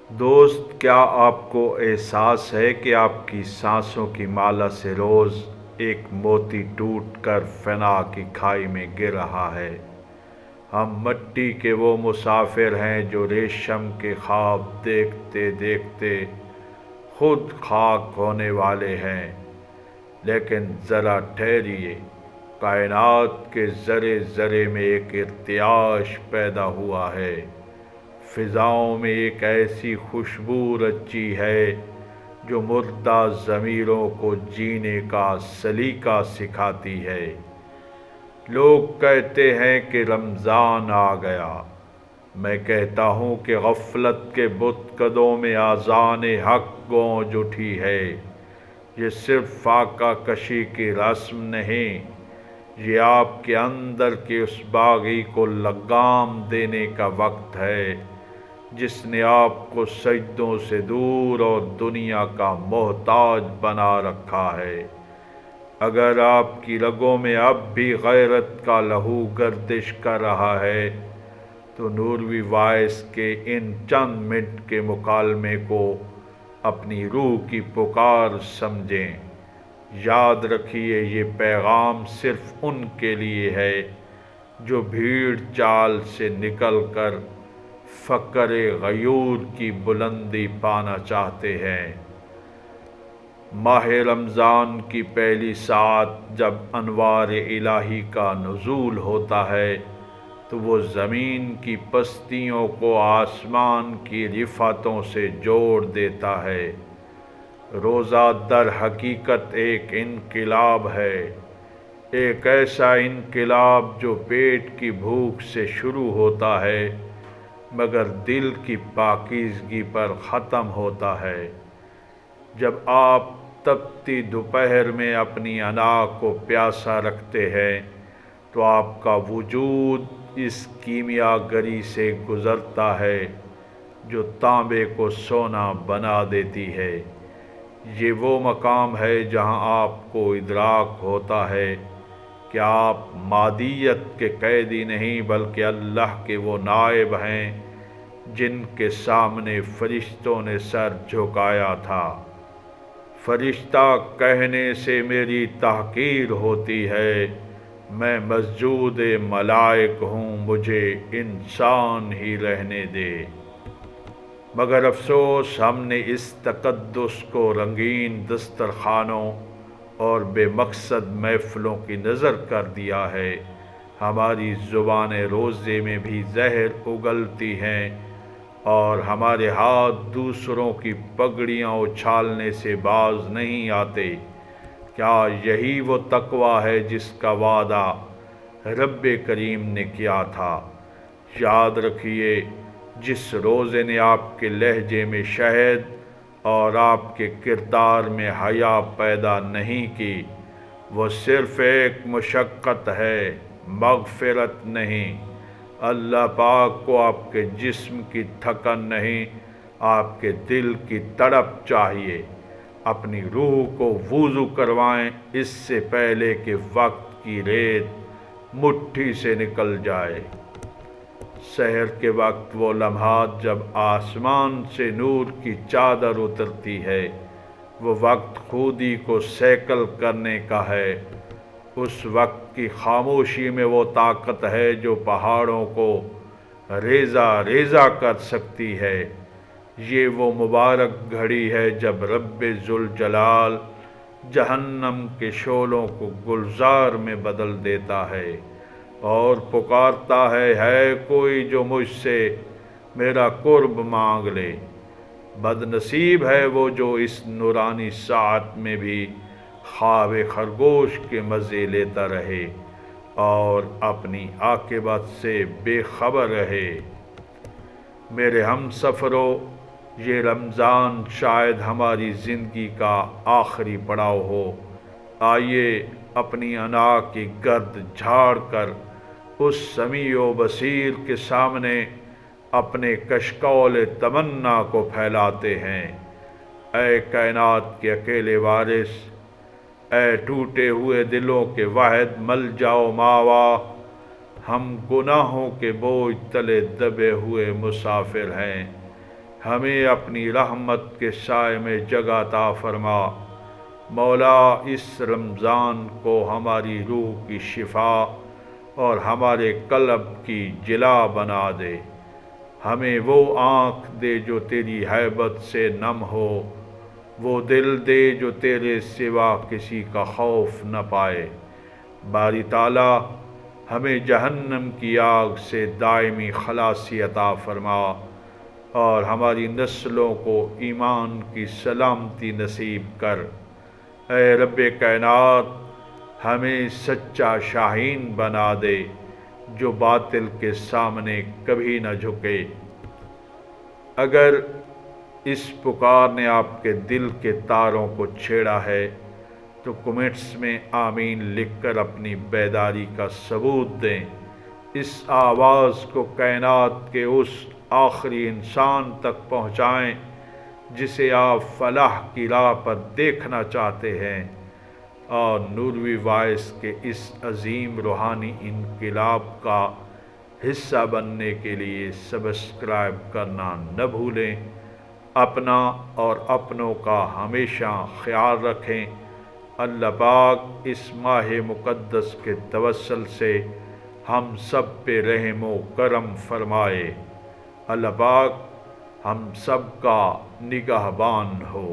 دوست، کیا آپ کو احساس ہے کہ آپ کی سانسوں کی مالا سے روز ایک موتی ٹوٹ کر فنا کی کھائی میں گر رہا ہے؟ ہم مٹی کے وہ مسافر ہیں جو ریشم کے خواب دیکھتے دیکھتے خود خاک ہونے والے ہیں۔ لیکن ذرا ٹھہریے، کائنات کے ذرے ذرے میں ایک ارتعاش پیدا ہوا ہے۔ فضاؤں میں ایک ایسی خوشبو رچی ہے جو مردہ ضمیروں کو جینے کا سلیقہ سکھاتی ہے۔ لوگ کہتے ہیں کہ رمضان آ گیا، میں کہتا ہوں کہ غفلت کے بتکدوں میں آذان حق گونج اٹھی ہے۔ یہ صرف فاقہ کشی کی رسم نہیں، یہ آپ کے اندر کے اس باغی کو لگام دینے کا وقت ہے جس نے آپ کو سجدوں سے دور اور دنیا کا محتاج بنا رکھا ہے۔ اگر آپ کی رگوں میں اب بھی غیرت کا لہو گردش کر رہا ہے تو نوروی وائس کے ان چند منٹ کے مکالمے کو اپنی روح کی پکار سمجھیں۔ یاد رکھیے، یہ پیغام صرف ان کے لیے ہے جو بھیڑ چال سے نکل کر فقر غیور کی بلندی پانا چاہتے ہیں۔ ماہ رمضان کی پہلی ساعت جب انوار الہی کا نزول ہوتا ہے تو وہ زمین کی پستیوں کو آسمان کی رفعتوں سے جوڑ دیتا ہے۔ روزہ در حقیقت ایک انقلاب ہے، ایک ایسا انقلاب جو پیٹ کی بھوک سے شروع ہوتا ہے مگر دل کی پاکیزگی پر ختم ہوتا ہے۔ جب آپ تپتی دوپہر میں اپنی انا کو پیاسا رکھتے ہیں تو آپ کا وجود اس کیمیا گری سے گزرتا ہے جو تانبے کو سونا بنا دیتی ہے۔ یہ وہ مقام ہے جہاں آپ کو ادراک ہوتا ہے کہ آپ مادیت کے قیدی نہیں بلکہ اللہ کے وہ نائب ہیں جن کے سامنے فرشتوں نے سر جھکایا تھا۔ فرشتہ کہنے سے میری تحقیر ہوتی ہے، میں مسجود ملائک ہوں، مجھے انسان ہی رہنے دے۔ مگر افسوس، ہم نے اس تقدس کو رنگین دسترخوانوں اور بے مقصد محفلوں کی نظر کر دیا ہے۔ ہماری زبان روزے میں بھی زہر اگلتی ہیں اور ہمارے ہاتھ دوسروں کی پگڑیاں اچھالنے سے باز نہیں آتے۔ کیا یہی وہ تقویٰ ہے جس کا وعدہ رب کریم نے کیا تھا؟ یاد رکھیے، جس روزے نے آپ کے لہجے میں شہد اور آپ کے کردار میں حیا پیدا نہیں کی، وہ صرف ایک مشقت ہے، مغفرت نہیں۔ اللہ پاک کو آپ کے جسم کی تھکن نہیں، آپ کے دل کی تڑپ چاہیے۔ اپنی روح کو وضو کروائیں اس سے پہلے کہ وقت کی ریت مٹھی سے نکل جائے۔ سحر کے وقت وہ لمحات جب آسمان سے نور کی چادر اترتی ہے، وہ وقت خودی کو سیکل کرنے کا ہے۔ اس وقت کی خاموشی میں وہ طاقت ہے جو پہاڑوں کو ریزہ ریزہ کر سکتی ہے۔ یہ وہ مبارک گھڑی ہے جب رب ذوالجلال جہنم کے شعلوں کو گلزار میں بدل دیتا ہے اور پکارتا ہے کوئی جو مجھ سے میرا قرب مانگ لے۔ بد نصیب ہے وہ جو اس نورانی ساعت میں بھی خواب خرگوش کے مزے لیتا رہے اور اپنی عاقبت سے بے خبر رہے۔ میرے ہم سفروں، یہ رمضان شاید ہماری زندگی کا آخری پڑاؤ ہو۔ آئیے اپنی انا کی گرد جھاڑ کر اس سمیع و بصیر کے سامنے اپنے کشکول تمنا کو پھیلاتے ہیں۔ اے کائنات کے اکیلے وارث، اے ٹوٹے ہوئے دلوں کے واحد ملجا و ماوا، ہم گناہوں کے بوجھ تلے دبے ہوئے مسافر ہیں۔ ہمیں اپنی رحمت کے سائے میں جگہ عطا فرما۔ مولا اس رمضان کو ہماری روح کی شفا اور ہمارے قلب کی جلا بنا دے۔ ہمیں وہ آنکھ دے جو تیری ہیبت سے نم ہو، وہ دل دے جو تیرے سوا کسی کا خوف نہ پائے۔ باری تعالیٰ ہمیں جہنم کی آگ سے دائمی خلاصی عطا فرما اور ہماری نسلوں کو ایمان کی سلامتی نصیب کر۔ اے رب کائنات ہمیں سچا شاہین بنا دے جو باطل کے سامنے کبھی نہ جھکے۔ اگر اس پکار نے آپ کے دل کے تاروں کو چھیڑا ہے تو کمنٹس میں آمین لکھ کر اپنی بیداری کا ثبوت دیں۔ اس آواز کو کائنات کے اس آخری انسان تک پہنچائیں جسے آپ فلاح کی راہ پر دیکھنا چاہتے ہیں، اور نوروی وائس کے اس عظیم روحانی انقلاب کا حصہ بننے کے لیے سبسکرائب کرنا نہ بھولیں۔ اپنا اور اپنوں کا ہمیشہ خیال رکھیں۔ اللہ پاک اس ماہ مقدس کے توسل سے ہم سب پہ رحم و کرم فرمائے۔ اللہ پاک ہم سب کا نگہبان ہو۔